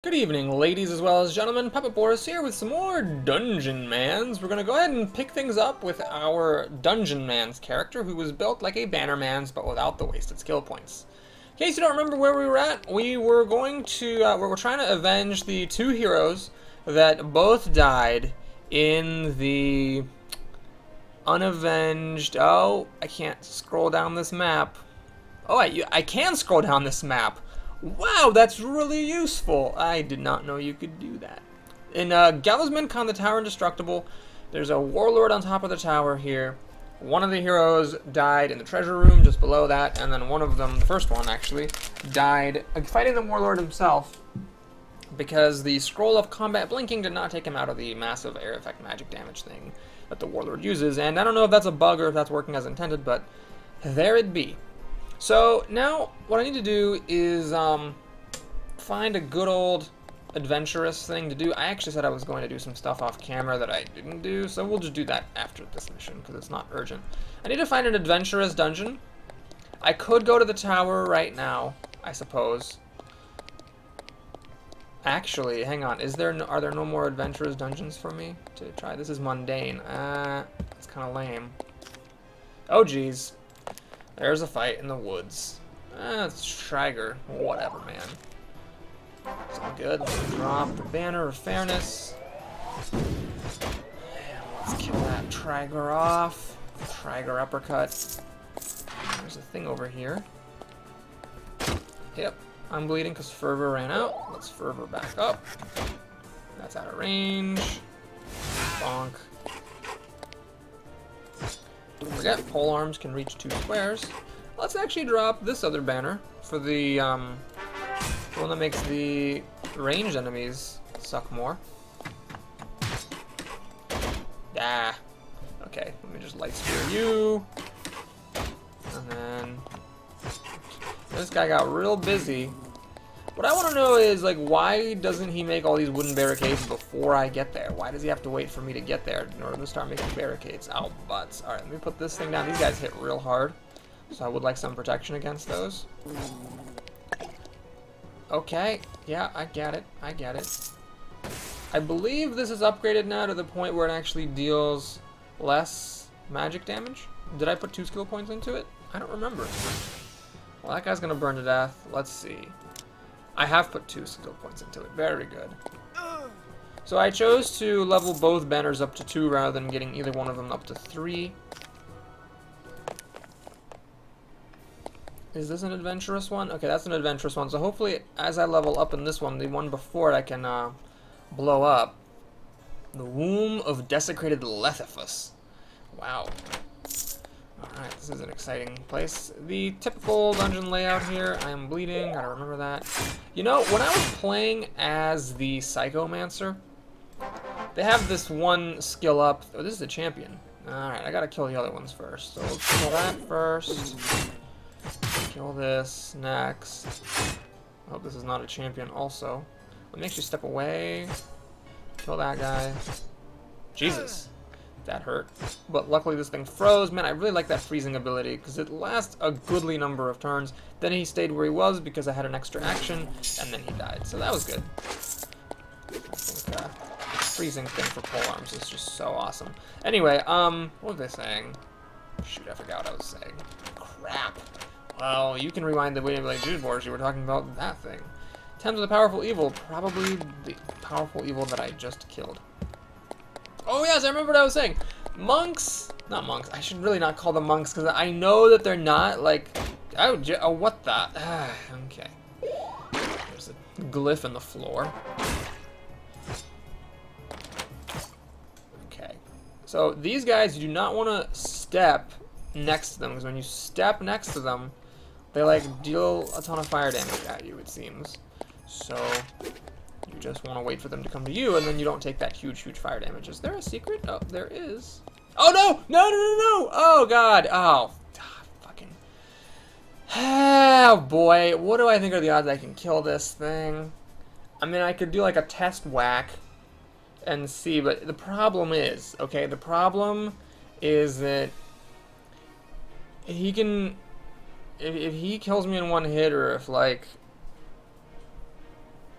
Good evening, ladies as well as gentlemen. Puppet Boris here with some more Dungeonmans. We're going to go ahead and pick things up with our Dungeonmans character, who was built like a Bannerman's, but without the wasted skill points. In case you don't remember where we were at, we were going to, we're trying to avenge the two heroes that both died in the unavenged... Oh, I can't scroll down this map. Oh, I can scroll down this map. Wow, that's really useful. I did not know you could do that. In Gallows Con the Tower Indestructible, there's a warlord on top of the tower here. One of the heroes died in the treasure room just below that, and then one of them, the first one actually, died fighting the warlord himself because the Scroll of Combat Blinking did not take him out of the massive air effect magic damage thing that the warlord uses. And I don't know if that's a bug or if that's working as intended, but there it be. So now what I need to do is find a good old adventurous thing to do. I actually said I was going to do some stuff off camera that I didn't do, so we'll just do that after this mission because it's not urgent. I need to find an adventurous dungeon. I could go to the tower right now, I suppose. Actually, hang on. Are there no more adventurous dungeons for me to try? This is mundane. It's kind of lame. Oh geez. There's a fight in the woods. It's Schreiger. Whatever, man. It's all good. Let's drop the banner of fairness. And let's kill that Schreiger off. Schreiger uppercut. There's a thing over here. Yep. I'm bleeding because Fervor ran out. Let's Fervor back up. That's out of range. Bonk. Don't forget, polearms can reach 2 squares. Let's actually drop this other banner for the one that makes the ranged enemies suck more. Ah. Okay, let me just light spear you. And then this guy got real busy. What I want to know is, like, why doesn't he make all these wooden barricades before I get there? Why does he have to wait for me to get there in order to start making barricades? Oh, butts. Alright, let me put this thing down. These guys hit real hard, so I would like some protection against those. Okay, yeah, I get it. I get it. I believe this is upgraded now to the point where it actually deals less magic damage. Did I put 2 skill points into it? I don't remember. Well, that guy's gonna burn to death. Let's see. I have put 2 skill points into it. Very good. So I chose to level both banners up to 2 rather than getting either one of them up to 3. Is this an adventurous one? Okay, that's an adventurous one. So hopefully, as I level up in this one, the one before it I can blow up. The Womb of Desecrated Lethifus. Wow. Alright, this is an exciting place. The typical dungeon layout here. I am bleeding, gotta remember that. You know, when I was playing as the Psychomancer, they have this one skill up. Oh, this is the champion. Alright, I gotta kill the other ones first. So let's kill that first. Kill this next. I hope this is not a champion also. Let me actually step away. Kill that guy. Jesus. That hurt. But luckily this thing froze. Man, I really like that freezing ability because it lasts a goodly number of turns. Then he stayed where he was because I had an extra action, and then he died. So that was good. I think freezing thing for polearms is just so awesome. Anyway, what was I saying? Shoot, I forgot what I was saying. Crap. Well, you can rewind the video like Jude Boris, you were talking about that thing. Thames of the Powerful Evil. Probably the powerful evil that I just killed. Oh yes, I remember what I was saying. Monks, not monks. I should really not call them monks because I know that they're not like. Oh, what the? Okay. There's a glyph in the floor. Okay. So these guys, you do not want to step next to them because when you step next to them, they like deal a ton of fire damage at you. It seems. So. You just want to wait for them to come to you, and then you don't take that huge fire damage. Is there a secret? Oh, there is. Oh, no! No, no, no, no! Oh, God. Oh, fucking. Oh, boy. What do I think are the odds I can kill this thing? I mean, I could do, like, a test whack and see, but the problem is, okay, the problem is that he can... If he kills me in one hit, or if, like...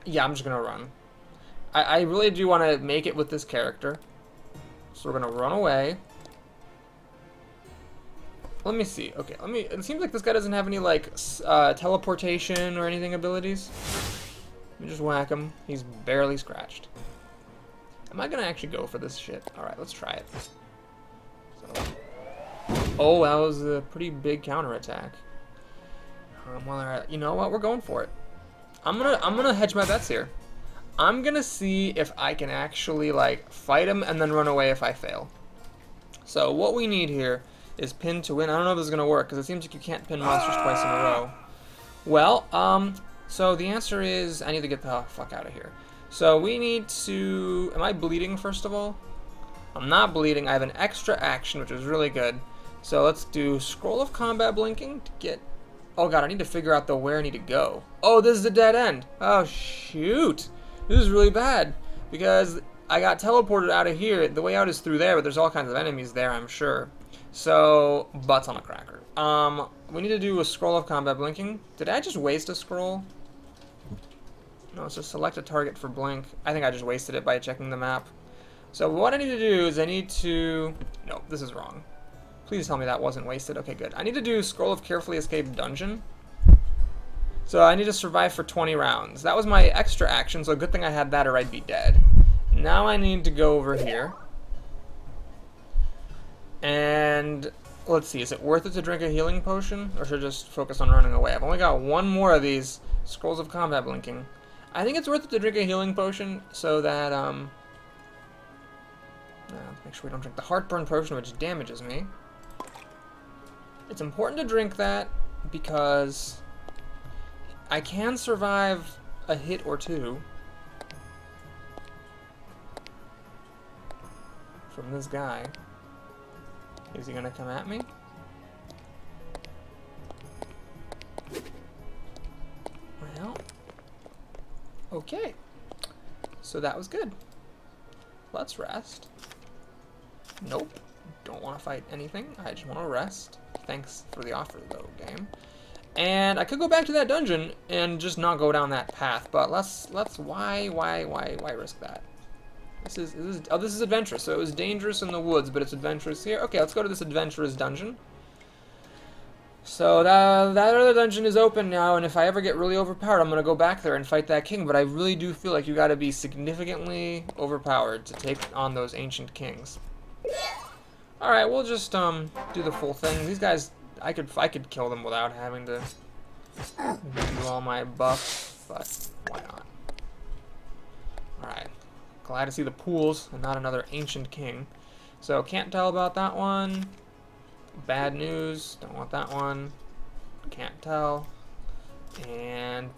Yeah, I'm just gonna run. I really do want to make it with this character. So we're gonna run away. Let me see. Okay, it seems like this guy doesn't have any, like, teleportation or anything abilities. Let me just whack him. He's barely scratched. Am I gonna actually go for this shit? Alright, let's try it. So. Oh, that was a pretty big counterattack. Well, alright. You know what? We're going for it. I'm gonna hedge my bets here. I'm gonna see if I can actually, like, fight him and then run away if I fail. So what we need here is pin to win. I don't know if this is gonna work because it seems like you can't pin monsters twice in a row. Well, so the answer is I need to get the fuck out of here. So we need to. Am I bleeding first of all? I'm not bleeding. I have an extra action, which is really good. So let's do Scroll of Combat Blinking to get. Oh god, I need to figure out where I need to go. Oh, this is a dead end. Oh shoot. This is really bad because I got teleported out of here. The way out is through there, but there's all kinds of enemies there, I'm sure. So, butts on a cracker. We need to do a Scroll of Combat Blinking. Did I just waste a scroll? No, it's just select a target for blink. I think I just wasted it by checking the map. So what I need to do is I need to... No, this is wrong. Please tell me that wasn't wasted. Okay, good. I need to do Scroll of Carefully Escaped Dungeon. So I need to survive for 20 rounds. That was my extra action, so good thing I had that or I'd be dead. Now I need to go over here. And let's see, is it worth it to drink a healing potion? Or should I just focus on running away? I've only got one more of these Scrolls of Combat Blinking. I think it's worth it to drink a healing potion so that, make sure we don't drink the Heartburn Potion, which damages me. It's important to drink that because I can survive a hit or two from this guy. Is he gonna come at me? Well, okay. So that was good. Let's rest. Nope. Don't want to fight anything. I just want to rest. Thanks for the offer, though, game. And I could go back to that dungeon and just not go down that path, but why risk that? This is adventurous. So it was dangerous in the woods, but it's adventurous here. Okay, let's go to this adventurous dungeon. So that other dungeon is open now, and if I ever get really overpowered, I'm gonna go back there and fight that king. But I really do feel like you got to be significantly overpowered to take on those ancient kings. All right, we'll just do the full thing. These guys, I could kill them without having to do all my buffs, but why not? All right. Glad to see the pools and not another ancient king. So can't tell about that one. Bad news. Don't want that one. Can't tell. And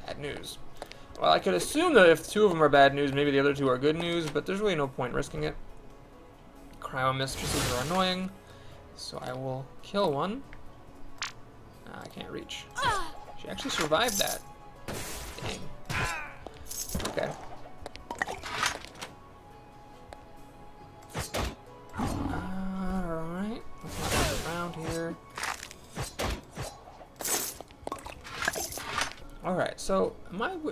bad news. Well, I could assume that if two of them are bad news, maybe the other two are good news, but there's really no point risking it. Cryo mistresses are annoying, so I will kill one. I can't reach. She actually survived that. Dang. Okay. Alright, let's not move around here. Alright, so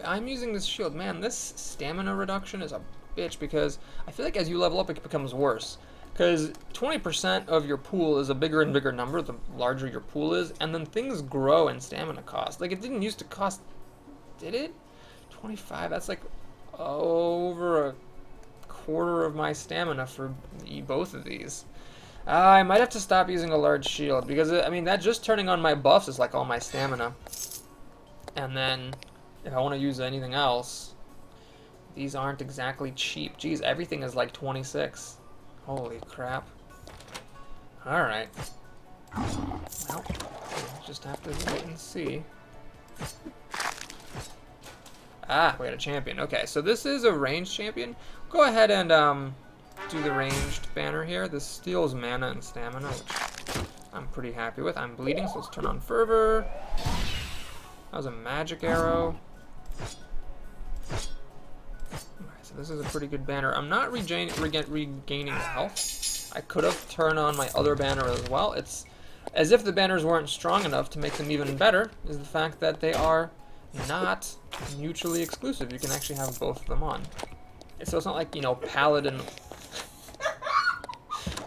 I'm using this shield. Man, this stamina reduction is a bitch because I feel like as you level up it becomes worse. Because 20% of your pool is a bigger and bigger number the larger your pool is, and then things grow in stamina cost. Like, it didn't used to cost, did it? 25, that's like over a quarter of my stamina for both of these. I might have to stop using a large shield, because, I mean, that just turning on my buffs is like all my stamina. And then, if I want to use anything else, these aren't exactly cheap. Geez, everything is like 26. Holy crap. Alright. Well, just have to wait and see. Ah, we got a champion. Okay, so this is a ranged champion. Go ahead and do the ranged banner here. This steals mana and stamina, which I'm pretty happy with. I'm bleeding, so let's turn on Fervor. That was a magic arrow. So this is a pretty good banner. I'm not regaining health. I could have turned on my other banner as well. It's as if the banners weren't strong enough to make them even better, is the fact that they are not mutually exclusive. You can actually have both of them on. So it's not like, you know, Paladin.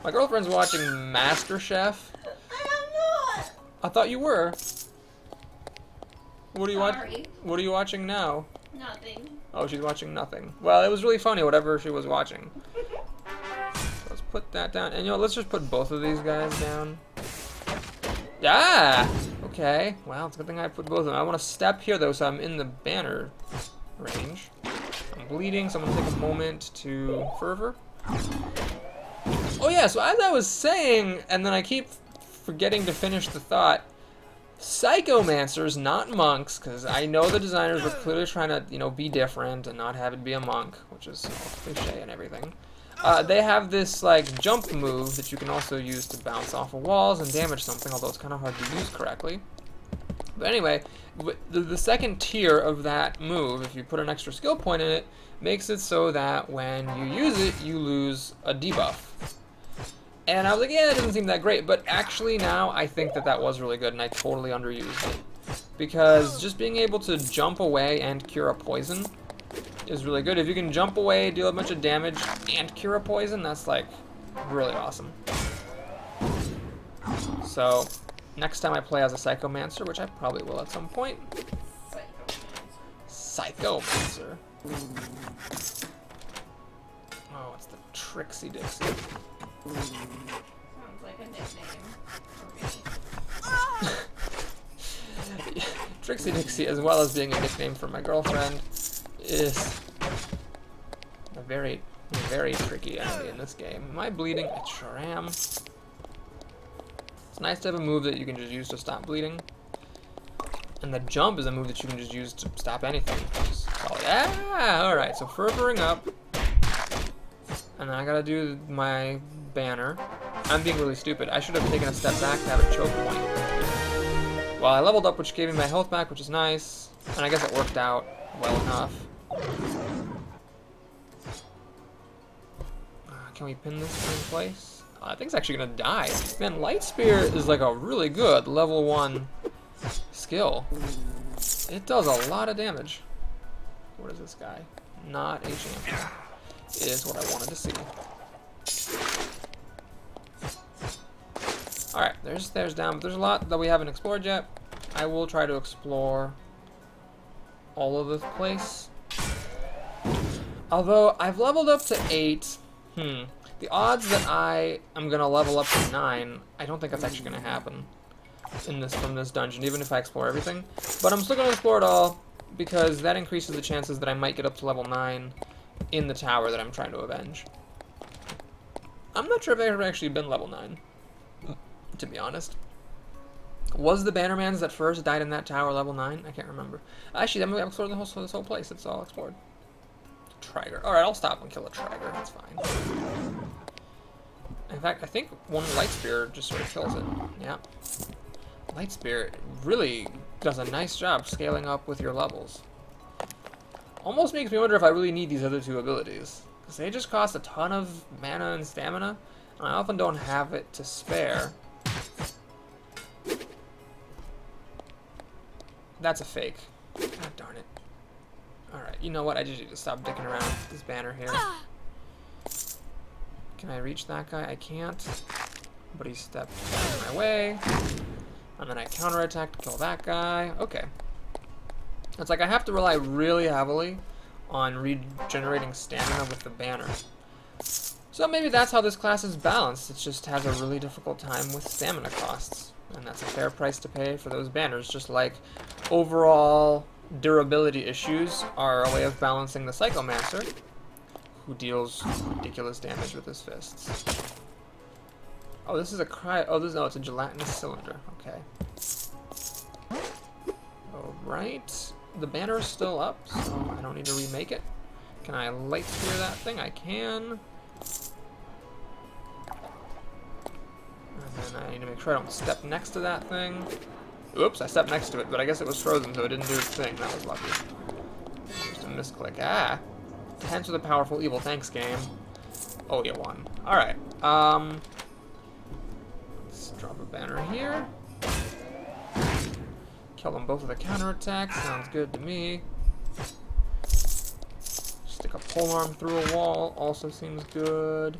My girlfriend's watching MasterChef. I am not. I thought you were. What are you Sorry. What are you watching now? Nothing. Oh, she's watching nothing. Well, it was really funny, whatever she was watching. Let's put that down. And, you know, let's just put both of these guys down. Yeah! Okay. Well, it's a good thing I put both of them. I want to step here, though, so I'm in the banner range. I'm bleeding, so I'm going to take a moment to fervor. Oh, yeah, so as I was saying, and then I keep forgetting to finish the thought, Psychomancers, not monks, because I know the designers were clearly trying to, you know, be different and not have it be a monk, which is all cliche and everything. They have this, like, jump move that you can also use to bounce off of walls and damage something, although it's kind of hard to use correctly. But anyway, the second tier of that move, if you put an extra skill point in it, makes it so that when you use it, you lose a debuff. And I was like, yeah, it doesn't seem that great, but actually now I think that that was really good, and I totally underused it. Because just being able to jump away and cure a poison is really good. If you can jump away, deal a bunch of damage, and cure a poison, that's, like, really awesome. So, next time I play as a Psychomancer, which I probably will at some point. Psychomancer. Oh, it's the Trixie Dixie. Sounds like a nickname for me. Trixie Dixie, as well as being a nickname for my girlfriend, is a very, very tricky enemy in this game. Am I bleeding? I sure am. It's nice to have a move that you can just use to stop bleeding. And the jump is a move that you can just use to stop anything. Yeah! Alright, so fervoring up. And then I gotta do my banner. I'm being really stupid. I should have taken a step back to have a choke point. Well, I leveled up, which gave me my health back, which is nice. And I guess it worked out well enough. Can we pin this in place? I think it's actually gonna die. Man, Light Spear is like a really good level 1 skill. It does a lot of damage. What is this guy? Not a champion. Is what I wanted to see. Alright, there's stairs down, but there's a lot that we haven't explored yet. I will try to explore all of this place. Although, I've leveled up to 8. The odds that I am going to level up to 9, I don't think that's actually going to happen from this dungeon, even if I explore everything. But I'm still going to explore it all, because that increases the chances that I might get up to level 9 in the tower that I'm trying to avenge. I'm not sure if I've ever actually been level 9, to be honest. Was the Bannermans that first died in that tower level 9? I can't remember. Actually, I'm going to explore this whole place. It's all explored. Triger. Alright, I'll stop and kill a Triger. That's fine. In fact, I think one Light Spear just sort of kills it. Yeah. Light Spear really does a nice job scaling up with your levels. Almost makes me wonder if I really need these other two abilities. Because they just cost a ton of mana and stamina, and I often don't have it to spare. That's a fake. God darn it. Alright, you know what? I just need to stop dicking around with this banner here. Can I reach that guy? I can't. But he stepped out of my way. And then I counterattack to kill that guy. Okay. It's like I have to rely really heavily on regenerating stamina with the banner. So maybe that's how this class is balanced. It just has a really difficult time with stamina costs. And that's a fair price to pay for those banners, just like overall durability issues are a way of balancing the Psychomancer, who deals ridiculous damage with his fists. Oh, this is a no, it's a gelatinous cylinder. Okay. Alright. The banner is still up, so I don't need to remake it. Can I light spear that thing? I can. And then I need to make sure I don't step next to that thing. Oops, I stepped next to it, but I guess it was frozen, so it didn't do its thing. That was lucky. Just a misclick. Ah! Hence with a powerful evil. Thanks, game. Oh, you won. Alright. Let's drop a banner here. Kill them both with a counterattack. Sounds good to me. Stick a polearm through a wall. Also seems good.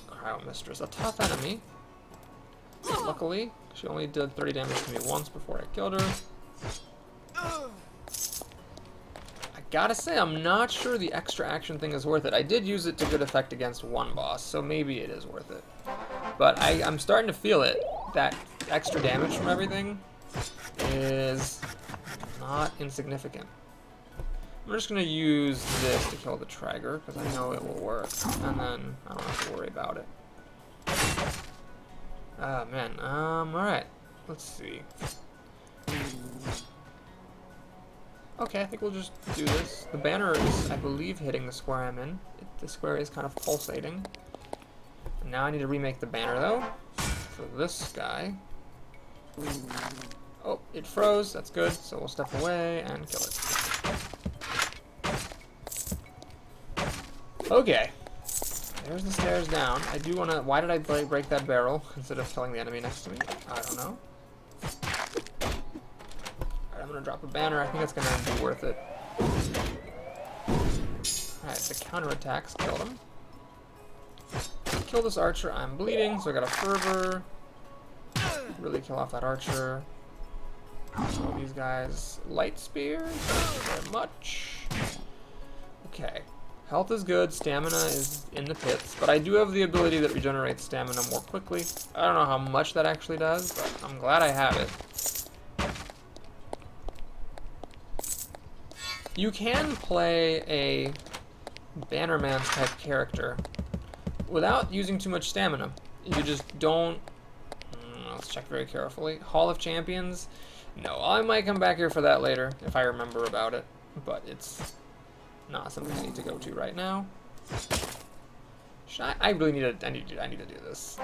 Cryo Mistress. A tough enemy. Luckily, she only did 30 damage to me once before I killed her. I gotta say, I'm not sure the extra action thing is worth it. I did use it to good effect against one boss, so maybe it is worth it. But I'm starting to feel it. That extra damage from everything is not insignificant. I'm just going to use this to kill the Traeger, because I know it will work. And then I don't have to worry about it. Ah, man. Alright. Let's see. Okay, I think we'll just do this. The banner is, I believe, hitting the square I'm in. The square is kind of pulsating. And now I need to remake the banner, though, for this guy. Oh, it froze. That's good. So we'll step away and kill it. Okay. There's the stairs down. I do want to... Why did I break that barrel instead of killing the enemy next to me? I don't know. Alright, I'm going to drop a banner. I think it's going to be worth it. Alright, the counterattacks killed him. Kill this archer. I'm bleeding, so I got a fervor. Really kill off that archer. So these guys... Light spear. Thank you very much. Okay. Health is good, stamina is in the pits, but I do have the ability that regenerates stamina more quickly. I don't know how much that actually does, but I'm glad I have it. You can play a Bannerman's type character without using too much stamina. You just don't... Let's check very carefully. Hall of Champions? No, I might come back here for that later, if I remember about it, but it's... not something I need to go to right now. I really need to. I need to do this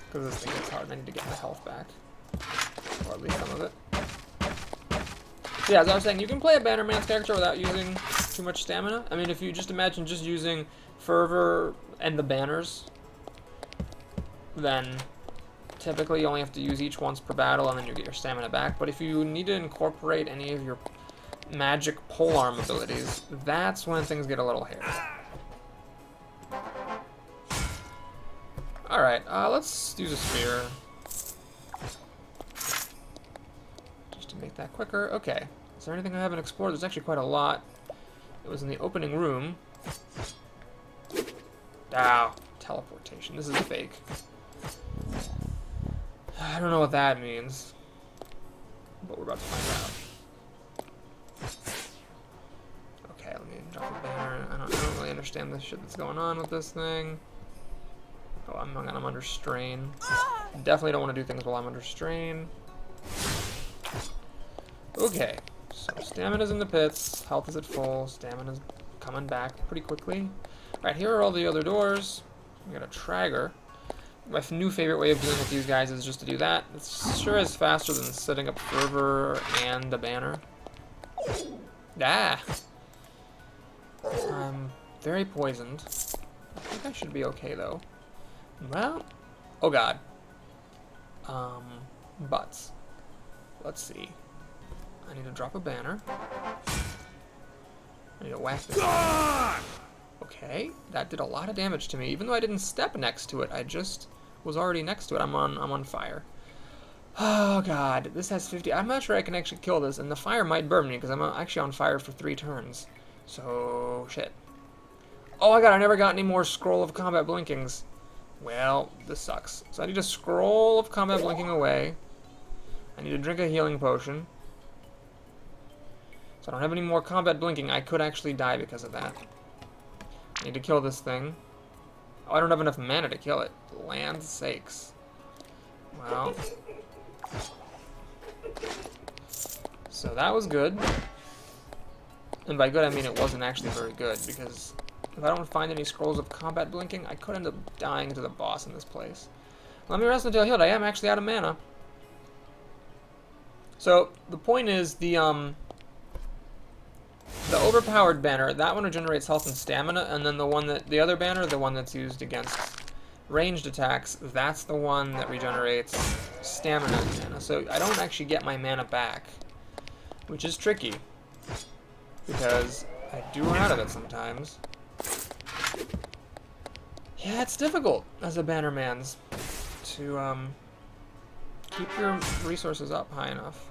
because this thing is hard. And I need to get my health back, or at least some of it. So yeah, as I was saying, you can play a Bannerman's character without using too much stamina. I mean, if you just imagine just using fervor and the banners, then typically you only have to use each once per battle, and then you get your stamina back. But if you need to incorporate any of your magic polearm abilities, that's when things get a little hairy. Alright, let's use a spear. Just to make that quicker. Okay, is there anything I haven't explored? There's actually quite a lot. It was in the opening room. Ow, teleportation. This is fake. I don't know what that means, but we're about to find out. Okay, let me drop a banner. I don't really understand the shit that's going on with this thing. Oh, I'm under strain. Definitely don't want to do things while I'm under strain. Okay, so stamina's in the pits, health is at full, stamina's coming back pretty quickly. Alright, here are all the other doors. We got a Traeger. My new favorite way of dealing with these guys is just to do that. It sure is faster than setting up fervor and a banner. Ah! I'm very poisoned. I think I should be okay, though. Well, oh god. Butts. Let's see. I need to drop a banner. I need to whack this. Okay, that did a lot of damage to me. Even though I didn't step next to it, I just was already next to it. I'm on fire. Oh god, this has 50. I'm not sure I can actually kill this, and the fire might burn me because I'm actually on fire for 3 turns. So, shit. Oh my god, I never got any more Scroll of Combat Blinkings. Well, this sucks. So I need a Scroll of Combat Blinking away. I need to drink a healing potion. So I don't have any more Combat Blinking. I could actually die because of that. I need to kill this thing. Oh, I don't have enough mana to kill it. Land's sakes. Well. So that was good. And by good, I mean it wasn't actually very good, because if I don't find any Scrolls of Combat Blinking, I could end up dying to the boss in this place. Let me rest until healed. I am actually out of mana. So, the point is, the overpowered banner, that one regenerates health and stamina, and then the other banner, the one that's used against ranged attacks, that's the one that regenerates stamina and mana. So I don't actually get my mana back, which is tricky, because I do run out of it sometimes. Yeah, it's difficult as a Bannermans to keep your resources up high enough.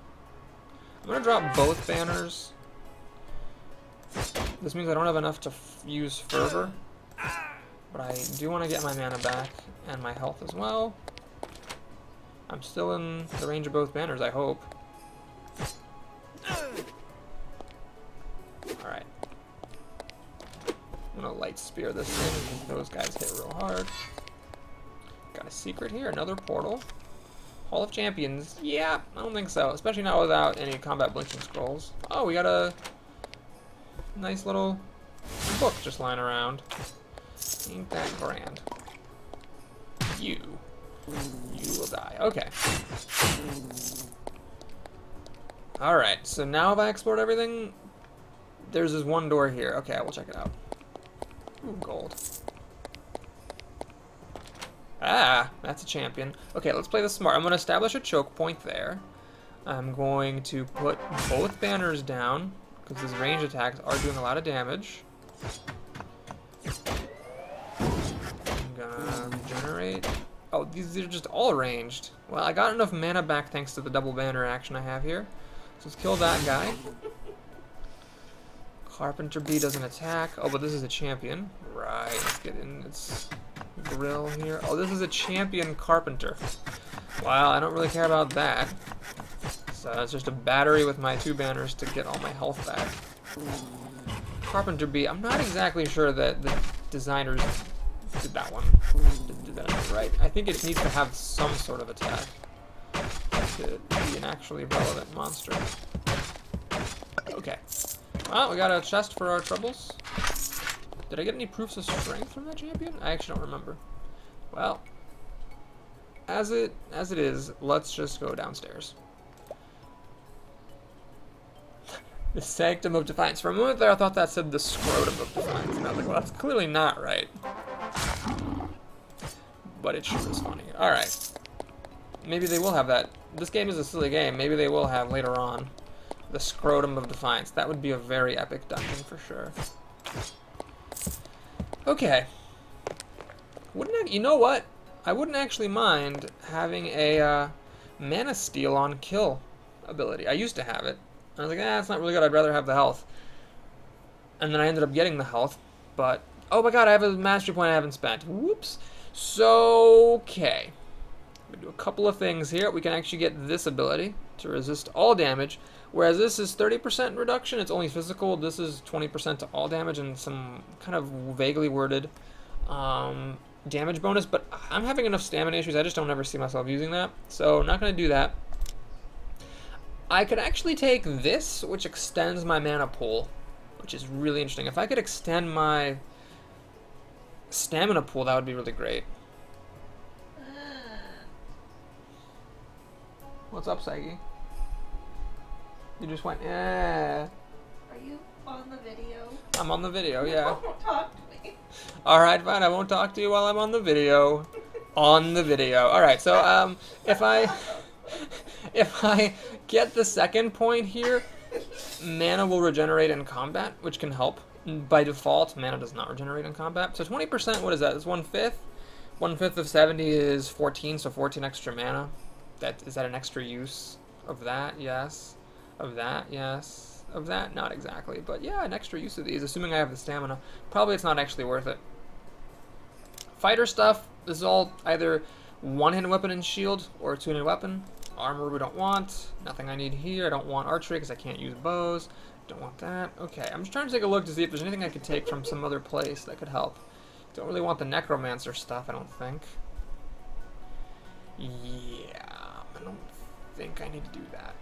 I'm gonna drop both banners. This means I don't have enough to use Fervor, but I do want to get my mana back and my health as well. I'm still in the range of both banners, I hope. Alright. I'm gonna light spear this thing because those guys hit real hard. Got a secret here, another portal. Hall of Champions. Yeah, I don't think so. Especially not without any combat blinking scrolls. Oh, we got a nice little book just lying around. Ain't that grand. You will die. Okay. Alright, so now have I explored everything? There's this one door here. Okay, I will check it out. Ooh, gold. Ah, that's a champion. Okay, let's play this smart. I'm going to establish a choke point there. I'm going to put both banners down, because these range attacks are doing a lot of damage. I'm gonna regenerate. Oh, these are just all ranged. Well, I got enough mana back thanks to the double banner action I have here. So let's kill that guy. Carpenter Bee doesn't attack. Oh, but this is a champion. Right, let's get in its grill here. Oh, this is a champion Carpenter. Wow, I don't really care about that. So it's just a battery with my two banners to get all my health back. Carpenter Bee, I'm not exactly sure that the designers did that one. Did that right. I think it needs to have some sort of attack to be an actually relevant monster. Okay. Well, we got a chest for our troubles. Did I get any proofs of strength from that champion? I actually don't remember. Well, as it is, let's just go downstairs. The Sanctum of Defiance. For a moment there, I thought that said the Scrotum of Defiance. And I was like, well, that's clearly not right. But it sure is funny. Alright. Maybe they will have that. This game is a silly game. Maybe they will have later on the Scrotum of Defiance. That would be a very epic dungeon for sure. Okay. You know what? I wouldn't actually mind having a Mana Steal on kill ability. I used to have it. I was like, it's not really good. I'd rather have the health. And then I ended up getting the health. But, oh my god, I have a mastery point I haven't spent. Whoops. So, okay. I'm going to do a couple of things here. We can actually get this ability to resist all damage. Whereas this is 30% reduction. It's only physical. This is 20% to all damage and some kind of vaguely worded damage bonus. But I'm having enough stamina issues. I just don't ever see myself using that. So, not going to do that. I could actually take this, which extends my mana pool, which is really interesting. If I could extend my stamina pool, that would be really great. What's up, Saggy? You just went, eh. Are you on the video? I'm on the video, yeah. Don't talk to me. Alright, fine, I won't talk to you while I'm on the video. On the video. Alright, so, if I get the second point here, mana will regenerate in combat, which can help. By default, mana does not regenerate in combat. So 20%, what is that? It's 1/5. 1/5 of 70 is 14, so 14 extra mana. Is that an extra use of that? Yes. Of that? Yes. Of that? Not exactly. But yeah, an extra use of these, assuming I have the stamina. Probably it's not actually worth it. Fighter stuff, this is all either one-handed weapon and shield, or a two-handed weapon. Armor we don't want. Nothing I need here. I don't want archery because I can't use bows. Don't want that. Okay, I'm just trying to take a look to see if there's anything I could take from some other place that could help. Don't really want the necromancer stuff, I don't think. Yeah, I don't think I need to do that.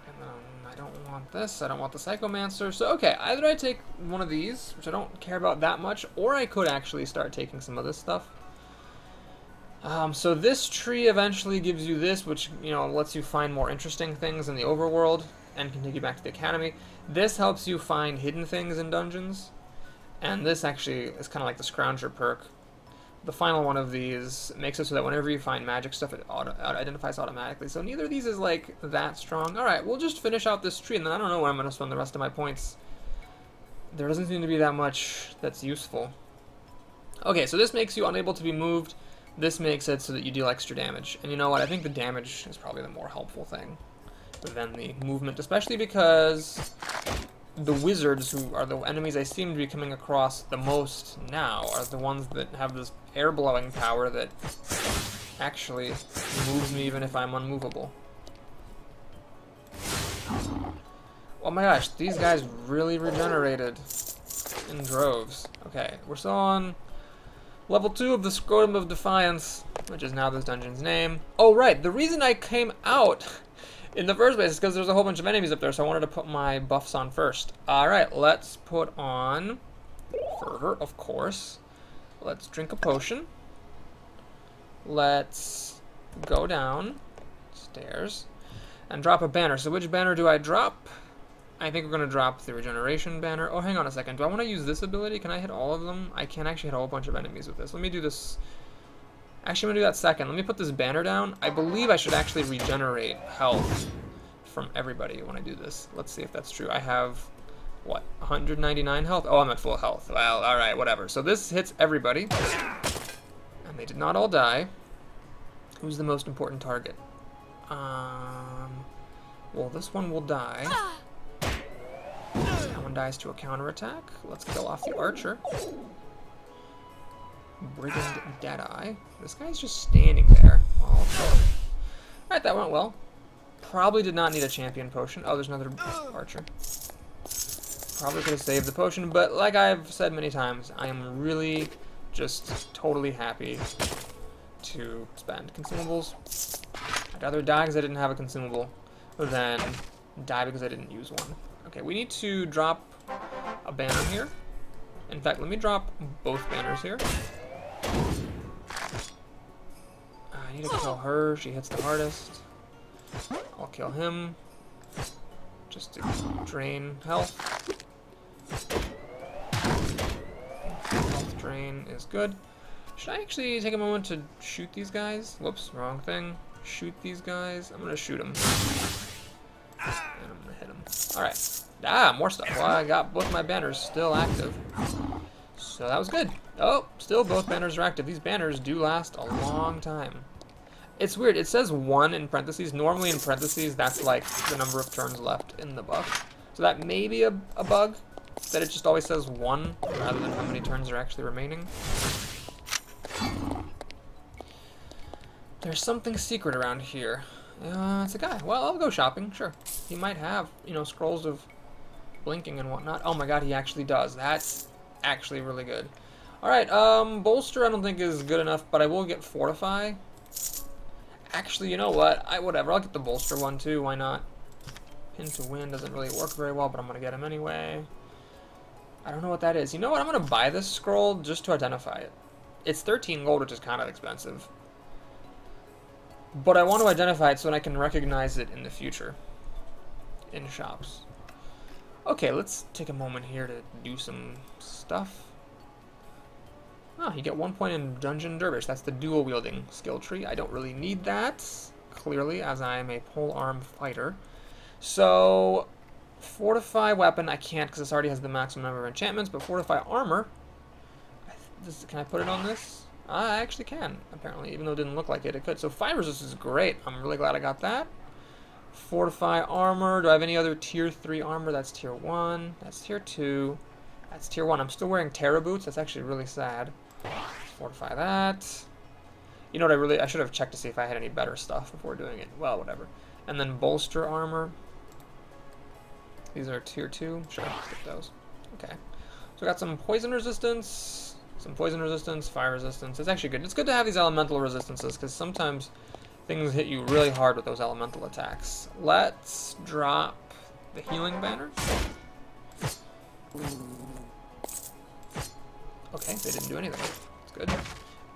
And then I don't want this. I don't want the psychomancer. So, okay, either I take one of these, which I don't care about that much, or I could actually start taking some of this stuff. So this tree eventually gives you this, which, you know, lets you find more interesting things in the overworld and can take you back to the academy. This helps you find hidden things in dungeons, and this actually is kind of like the Scrounger perk, the final one of these makes it so that whenever you find magic stuff, it identifies automatically. So neither of these is like that strong. All right, we'll just finish out this tree, and then I don't know where I'm going to spend the rest of my points. There doesn't seem to be that much that's useful. Okay, so this makes you unable to be moved. This makes it so that you deal extra damage. And you know what? I think the damage is probably the more helpful thing than the movement, especially because the wizards, who are the enemies I seem to be coming across the most now, are the ones that have this air-blowing power that actually moves me even if I'm unmovable. Oh my gosh, these guys really regenerated in droves. Okay, we're still on level 2 of the Scrotum of Defiance, which is now this dungeon's name. Oh right, the reason I came out in the first place is because there's a whole bunch of enemies up there, so I wanted to put my buffs on first. Alright, let's put on Fervor, of course. Let's drink a potion. Let's go down stairs and drop a banner. So which banner do I drop? I think we're going to drop the regeneration banner. Oh, hang on a second. Do I want to use this ability? Can I hit all of them? I can actually hit a whole bunch of enemies with this. Let me do this. Actually, I'm going to do that second. Let me put this banner down. I believe I should actually regenerate health from everybody when I do this. Let's see if that's true. I have, what, 199 health? Oh, I'm at full health. Well, alright, whatever. So this hits everybody. And they did not all die. Who's the most important target? Well, this one will die. That one dies to a counterattack. Let's kill off the archer. Brigand Deadeye. This guy's just standing there. Alright, that went well. Probably did not need a champion potion. Oh, there's another archer. Probably could have saved the potion, but like I've said many times, I am really just totally happy to spend consumables. I'd rather die because I didn't have a consumable than die because I didn't use one. Okay, we need to drop a banner here. In fact, let me drop both banners here. I need to kill her. She hits the hardest. I'll kill him just to drain health. Health drain is good. Should I actually take a moment to shoot these guys? Whoops, wrong thing. Shoot these guys. I'm going to shoot them. And I'm going to hit them. Alright. Ah, more stuff. Well, I got both my banners still active. So that was good. Oh, still both banners are active. These banners do last a long time. It's weird. It says 1 in parentheses. Normally in parentheses, that's like the number of turns left in the buff. So that may be a bug, that it just always says 1 rather than how many turns are actually remaining. There's something secret around here. It's a guy. Well, I'll go shopping, sure. He might have, you know, scrolls of blinking and whatnot. Oh my god, he actually does. That's actually really good. Alright, bolster I don't think is good enough, but I will get fortify. Actually, you know what? Whatever, I'll get the bolster one too, why not? Pin to win doesn't really work very well, but I'm gonna get him anyway. I don't know what that is. You know what? I'm gonna buy this scroll just to identify it. It's 13 gold, which is kind of expensive. But I want to identify it so that I can recognize it in the future. In shops. Okay, let's take a moment here to do some stuff. Oh, you get 1 point in Dungeon Dervish. That's the dual wielding skill tree. I don't really need that, clearly, as I am a polearm fighter. So, fortify weapon, I can't because this already has the maximum number of enchantments, but fortify armor, can I put it on this? I actually can, apparently, even though it didn't look like it, it could. So fire resist is great. I'm really glad I got that. Fortify armor. Do I have any other tier 3 armor? That's tier 1. That's tier 2. That's tier 1. I'm still wearing Terra boots. That's actually really sad. Fortify that. You know what, I should have checked to see if I had any better stuff before doing it. Well, whatever. And then bolster armor. These are tier 2. Sure, skip those. Okay. So we got some poison resistance. Some poison resistance, fire resistance. It's actually good. It's good to have these elemental resistances because sometimes things hit you really hard with those elemental attacks. Let's drop the healing banner. Okay, they didn't do anything. It's good.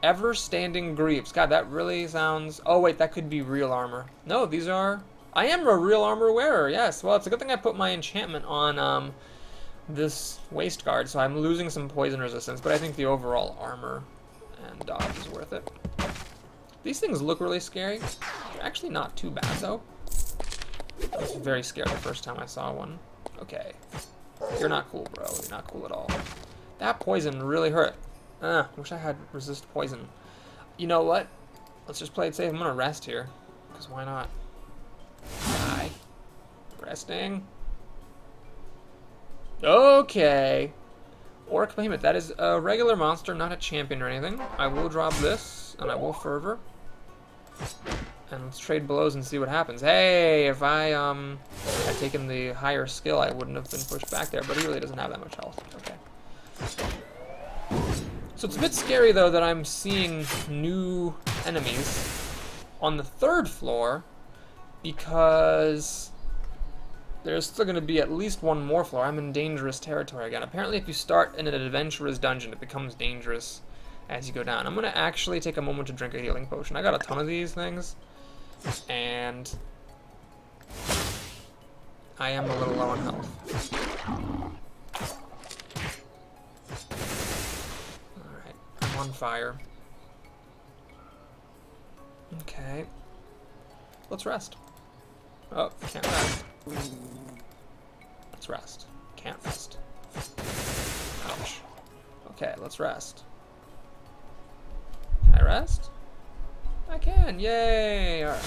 Ever-standing greaves. God, that really sounds... Oh, wait, that could be real armor. No, these are... I am a real armor wearer, yes. Well, it's a good thing I put my enchantment on this waist guard, so I'm losing some poison resistance, but I think the overall armor And dodge is worth it. These things look really scary. They're actually not too bad, though. I was very scared the first time I saw one. Okay. You're not cool, bro. You're not cool at all. That poison really hurt. Wish I had resist poison. You know what? Let's just play it safe. I'm gonna rest here. Because why not? Die. Resting. Okay. Orc Behemoth. That is a regular monster, not a champion or anything. I will drop this, and I will Fervor. And let's trade blows and see what happens. Hey, if I had taken the higher skill, I wouldn't have been pushed back there, but he really doesn't have that much health. Okay. So it's a bit scary, though, that I'm seeing new enemies on the 3rd floor, because there's still going to be at least one more floor. I'm in dangerous territory again. Apparently, if you start in an adventurous dungeon, it becomes dangerous as you go down. I'm going to actually take a moment to drink a healing potion. I got a ton of these things, and I am a little low on health. Alright, I'm on fire. Okay. Let's rest. Oh, can't rest. Let's rest. Can't rest. Ouch. Okay, let's rest. Can I rest? I can. Yay! Alright.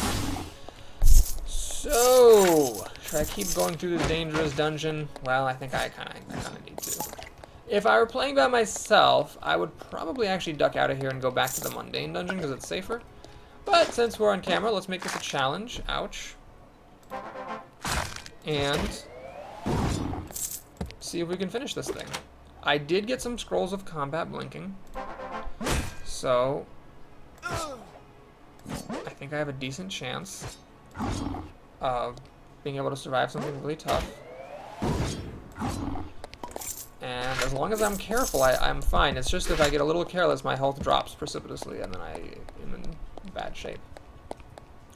So, should I keep going through this dangerous dungeon? Well, I think I kinda need to. If I were playing by myself, I would probably actually duck out of here and go back to the mundane dungeon because it's safer. But since we're on camera, let's make this a challenge. Ouch. And see if we can finish this thing. I did get some scrolls of combat blinking, so I think I have a decent chance of being able to survive something really tough. And as long as I'm careful, I'm fine. It's just if I get a little careless, my health drops precipitously, and then I am in bad shape.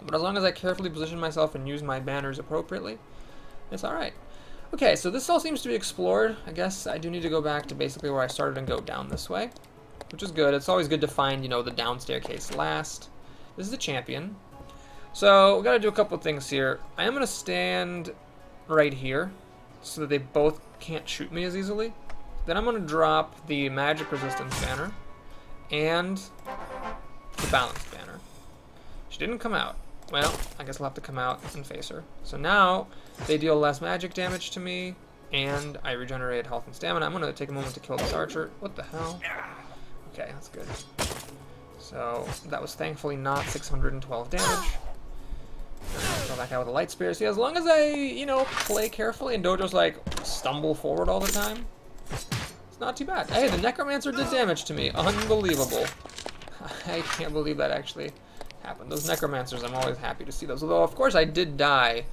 But as long as I carefully position myself and use my banners appropriately, it's alright. Okay, so this all seems to be explored. I guess I do need to go back to basically where I started and go down this way, which is good. It's always good to find, you know, the down staircase last. This is the champion. So, we've got to do a couple of things here. I am going to stand right here so that they both can't shoot me as easily. Then I'm going to drop the magic resistance banner and the balance banner. She didn't come out. Well, I guess I'll have to come out and face her. So now, they deal less magic damage to me, and I regenerate health and stamina. I'm going to take a moment to kill this archer. What the hell? Okay, that's good. So, that was thankfully not 612 damage. Kill that guy with a light spear. See, as long as I, you know, play carefully and don't just, like, stumble forward all the time, it's not too bad. Hey, the Necromancer did damage to me. Unbelievable. I can't believe that actually happened. Those Necromancers, I'm always happy to see those. Although, of course, I did die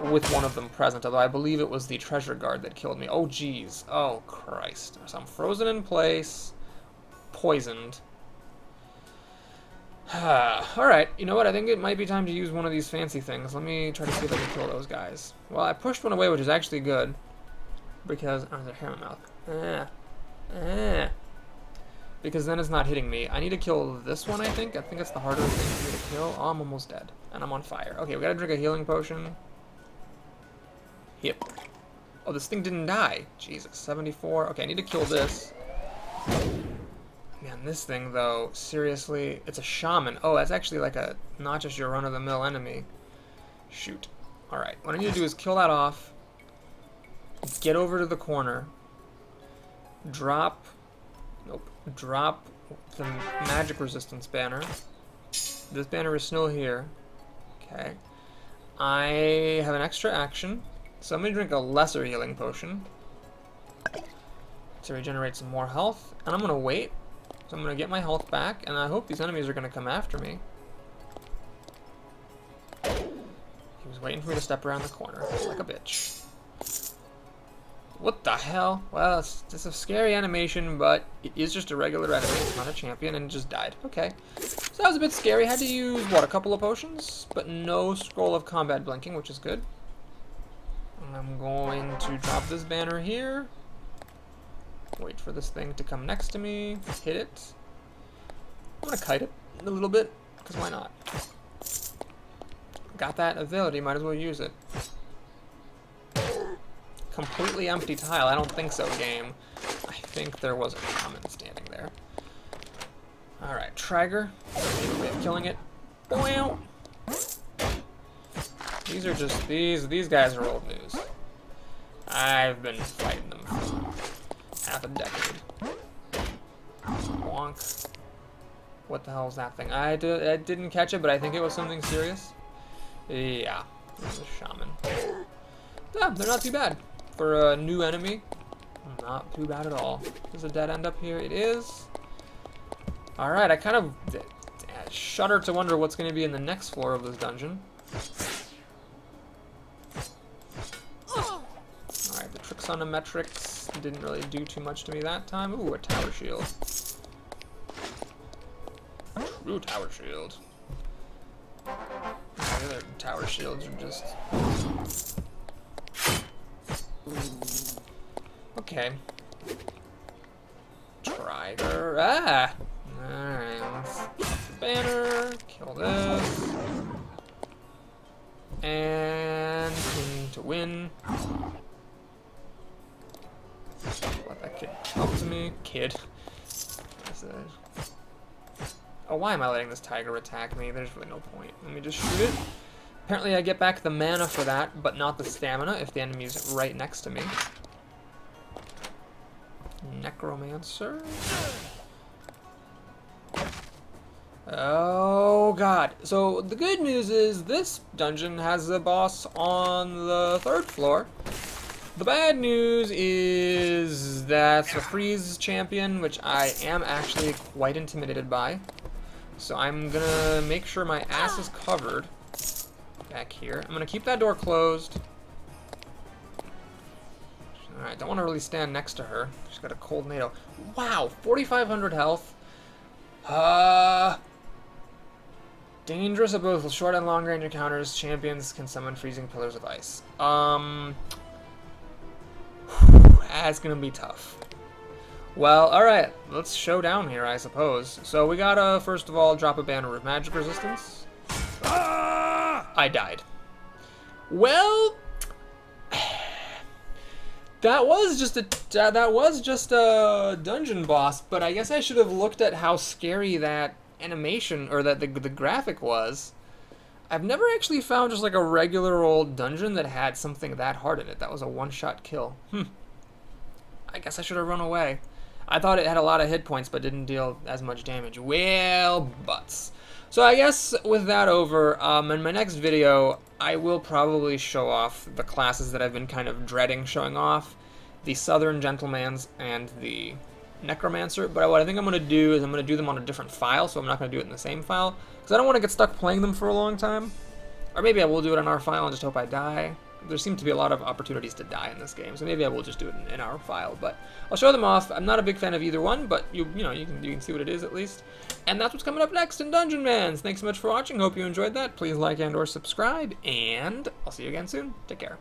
with one of them present, although I believe it was the treasure guard that killed me. Oh, jeez. Oh, Christ. So I'm frozen in place, poisoned. Alright, you know what? I think it might be time to use one of these fancy things. Let me try to see if I can kill those guys. Well, I pushed one away, which is actually good, because... oh, there's a hair in my mouth. Because then it's not hitting me. I need to kill this one, I think. I think it's the harder thing for me to kill. Oh, I'm almost dead. And I'm on fire. Okay, we gotta drink a healing potion. Yep. Oh, this thing didn't die. Jesus, 74. Okay, I need to kill this. Man, this thing, though, seriously, it's a shaman. Oh, that's actually like a, not just your run-of-the-mill enemy. Shoot. Alright, what I need to do is kill that off, get over to the corner, drop the magic resistance banner. This banner is still here. Okay. I have an extra action, so I'm going to drink a lesser healing potion to regenerate some more health, and I'm going to wait. So I'm going to get my health back, and I hope these enemies are going to come after me. He was waiting for me to step around the corner, like a bitch. What the hell? Well, it's a scary animation, but it is just a regular enemy. It's not a champion, and it just died. Okay. So that was a bit scary. Had to use, what, a couple of potions? But no scroll of combat blinking, which is good. And I'm going to drop this banner here. Wait for this thing to come next to me. Hit it. I'm gonna kite it a little bit, because why not? Got that ability, might as well use it. Completely empty tile. I don't think so, game. I think there was a shaman standing there. Alright, Trigger. Maybe a way of killing it. Wow. These are just, these guys are old news. I've been fighting them for half a decade. Wonk. What the hell is that thing? I didn't catch it, but I think it was something serious. Yeah, it's a shaman. Yeah, they're not too bad. For a new enemy, not too bad at all. There's a dead end up here. It is. Alright, I kind of shudder to wonder what's going to be in the next floor of this dungeon. Alright, the Trixonometrics didn't really do too much to me that time. Ooh, a tower shield. True tower shield. The other tower shields are just... Okay. Trigger. Ah! Alright, let's get the banner. Kill this. And to win. Let that kid help to me. Kid. Oh, why am I letting this tiger attack me? There's really no point. Let me just shoot it. Apparently I get back the mana for that, but not the stamina if the enemy's right next to me. Necromancer. Oh god. So the good news is this dungeon has a boss on the 3rd floor. The bad news is that's a freeze champion, which I am actually quite intimidated by. So I'm gonna make sure my ass is covered back here. I'm gonna keep that door closed. Alright, don't want to really stand next to her. She's got a cold NATO. Wow, 4,500 health. Dangerous at both short and long range encounters. Champions can summon freezing pillars of ice. That's gonna be tough. Well, alright, let's show down here, I suppose. So we gotta, first of all, drop a banner of magic resistance. I died. Well, that was just a dungeon boss, but I guess I should have looked at how scary that animation, or that the graphic was. I've never actually found just like a regular old dungeon that had something that hard in it. That was a one-shot kill. I guess I should have run away. I thought it had a lot of hit points, but didn't deal as much damage. Well, butts. So I guess with that over, in my next video, I will probably show off the classes that I've been kind of dreading showing off. The Southern Gentlemans and the Necromancer. But what I think I'm going to do is I'm going to do them on a different file, so I'm not going to do it in the same file. Because I don't want to get stuck playing them for a long time. Or maybe I will do it on our file and just hope I die. There seem to be a lot of opportunities to die in this game, so maybe I will just do it in our file. But I'll show them off. I'm not a big fan of either one, but you can see what it is at least. And that's what's coming up next in Dungeonmans. Thanks so much for watching. Hope you enjoyed that. Please like and/or subscribe, and I'll see you again soon. Take care.